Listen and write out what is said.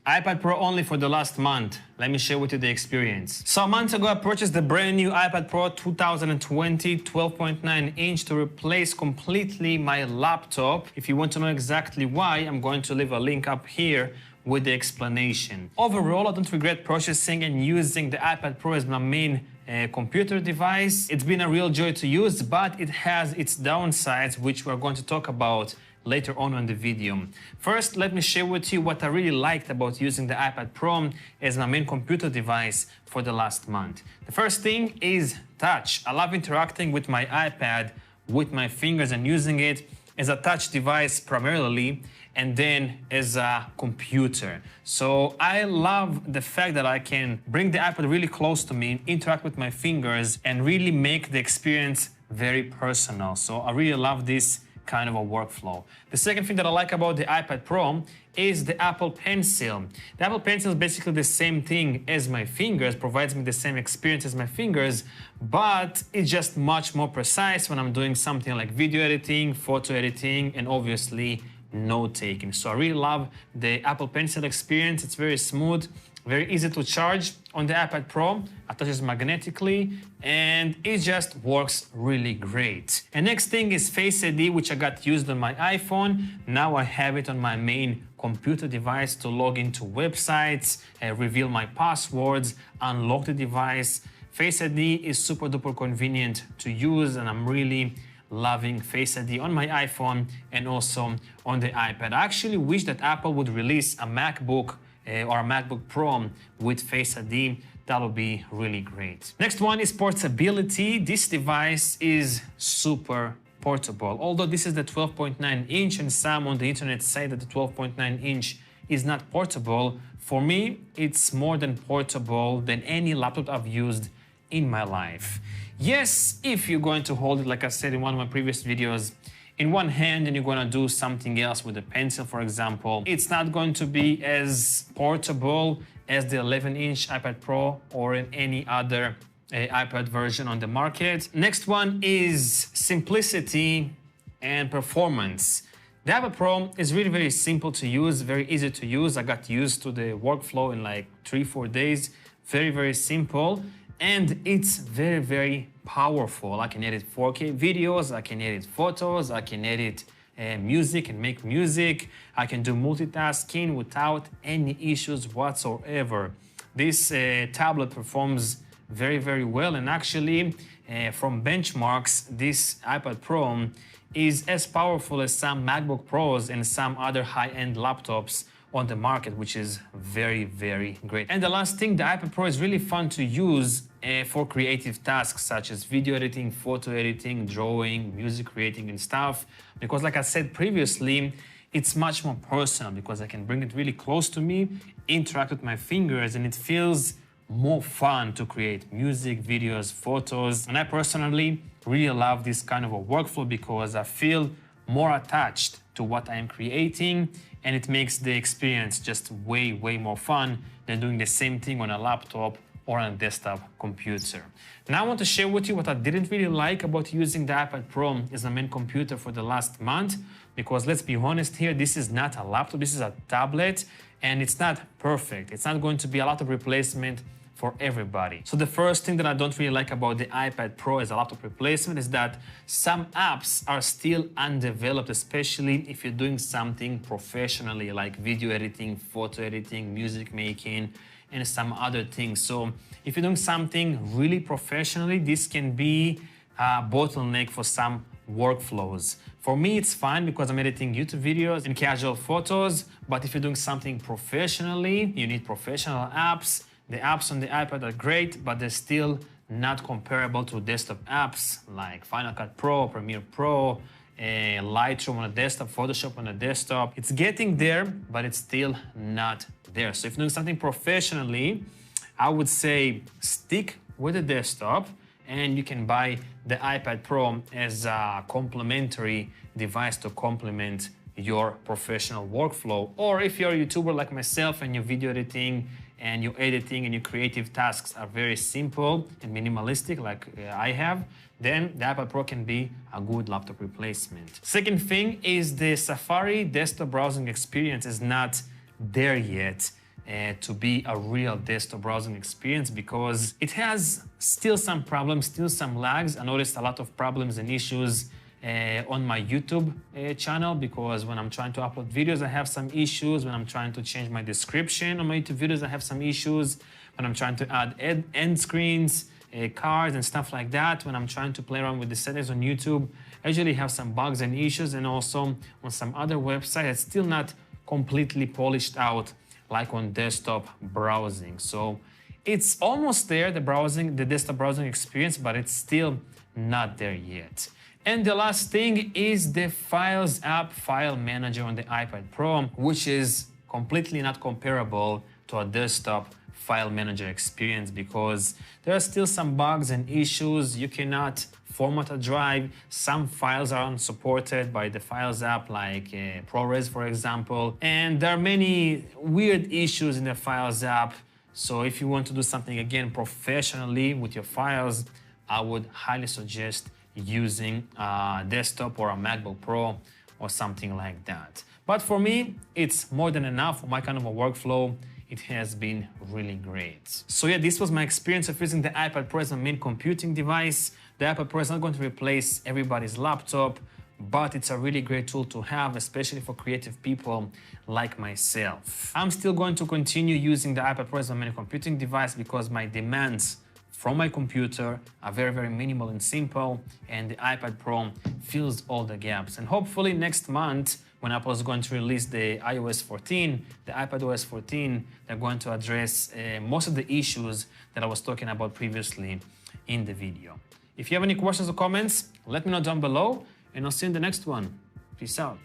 iPad Pro only for the last month. Let me share with you the experience. So a month ago, I purchased the brand new iPad Pro 2020 12.9 inch to replace completely my laptop. If you want to know exactly why, I'm going to leave a link up here with the explanation. Overall, I don't regret purchasing and using the iPad Pro as my main computer device. It's been a real joy to use, but it has its downsides, which we're going to talk about later on in the video. First, let me share with you what I really liked about using the iPad Pro as my main computer device for the last month. The first thing is touch. I love interacting with my iPad with my fingers and using it as a touch device primarily, and then as a computer. So I love the fact that I can bring the iPad really close to me, interact with my fingers, and really make the experience very personal. So I really love this kind of a workflow. The second thing that I like about the iPad Pro is the Apple Pencil. The Apple Pencil is basically the same thing as my fingers, provides me the same experience as my fingers, but it's just much more precise when I'm doing something like video editing, photo editing, and obviously note-taking. So I really love the Apple Pencil experience. It's very smooth, very easy to charge on the iPad Pro, attaches magnetically, and it just works really great. And next thing is Face ID, which I got used on my iPhone. Now I have it on my main computer device to log into websites, reveal my passwords, unlock the device. Face ID is super duper convenient to use, and I'm really loving Face ID on my iPhone and also on the iPad. I actually wish that Apple would release a MacBook or a MacBook Pro with Face ID. That would be really great. Next one is portability. This device is super portable. Although this is the 12.9 inch and some on the internet say that the 12.9 inch is not portable, for me it's more than portable than any laptop I've used in my life. Yes, if you're going to hold it, like I said in one of my previous videos, in one hand and you're going to do something else with a pencil, for example, it's not going to be as portable as the 11-inch iPad Pro or in any other iPad version on the market. Next one is simplicity and performance. The iPad Pro is really very simple to use, very easy to use. I got used to the workflow in like 3-4 days. Very, very simple. And it's very, very powerful. I can edit 4K videos, I can edit photos, I can edit music and make music. I can do multitasking without any issues whatsoever. This tablet performs very, very well. And actually, from benchmarks, this iPad Pro is as powerful as some MacBook Pros and some other high-end laptops on the market, which is very, very great. And the last thing, the iPad Pro is really fun to use for creative tasks such as video editing, photo editing, drawing, music creating and stuff. Because like I said previously, it's much more personal because I can bring it really close to me, interact with my fingers, and it feels more fun to create music, videos, photos. And I personally really love this kind of a workflow because I feel more attached to what I am creating, and it makes the experience just way, way more fun than doing the same thing on a laptop or on a desktop computer. Now I want to share with you what I didn't really like about using the iPad Pro as a main computer for the last month, because let's be honest here, this is not a laptop, this is a tablet, and it's not perfect. It's not going to be a lot of replacement for everybody. So the first thing that I don't really like about the iPad Pro as a laptop replacement is that some apps are still undeveloped, especially if you're doing something professionally like video editing, photo editing, music making, and some other things. So if you're doing something really professionally, this can be a bottleneck for some workflows. For me, it's fine because I'm editing YouTube videos and casual photos, but if you're doing something professionally, you need professional apps. The apps on the iPad are great, but they're still not comparable to desktop apps like Final Cut Pro, Premiere Pro, Lightroom on a desktop, Photoshop on a desktop. It's getting there, but it's still not there. So if you're doing something professionally, I would say stick with the desktop, and you can buy the iPad Pro as a complementary device to complement your professional workflow. Or if you're a YouTuber like myself and your video editing and your editing and your creative tasks are very simple and minimalistic like I have, then the iPad Pro can be a good laptop replacement. Second thing is the Safari desktop browsing experience is not there yet. to be a real desktop browsing experience, because it has still some problems, still some lags. I noticed a lot of problems and issues on my YouTube channel, because when I'm trying to upload videos, I have some issues. When I'm trying to change my description on my YouTube videos, I have some issues. When I'm trying to add end screens, cards and stuff like that, when I'm trying to play around with the settings on YouTube, I usually have some bugs and issues. And also on some other websites, it's still not completely polished out like on desktop browsing. So it's almost there, the desktop browsing experience, but it's still not there yet. And the last thing is the Files app file manager on the iPad Pro, which is completely not comparable to a desktop file manager experience, because there are still some bugs and issues. You cannot format a drive. Some files are unsupported by the Files app, like ProRes, for example. And there are many weird issues in the Files app. So if you want to do something, again, professionally with your files, I would highly suggest using a desktop or a MacBook Pro or something like that. But for me, it's more than enough for my kind of a workflow. It has been really great. So yeah, this was my experience of using the iPad Pro as my main computing device. The iPad Pro is not going to replace everybody's laptop, but it's a really great tool to have, especially for creative people like myself. I'm still going to continue using the iPad Pro as my main computing device, because my demands from my computer are very, very minimal and simple, and the iPad Pro fills all the gaps. And hopefully next month, when Apple is going to release the iOS 14, the iPadOS 14, they're going to address most of the issues that I was talking about previously in the video. If you have any questions or comments, let me know down below, and I'll see you in the next one. Peace out.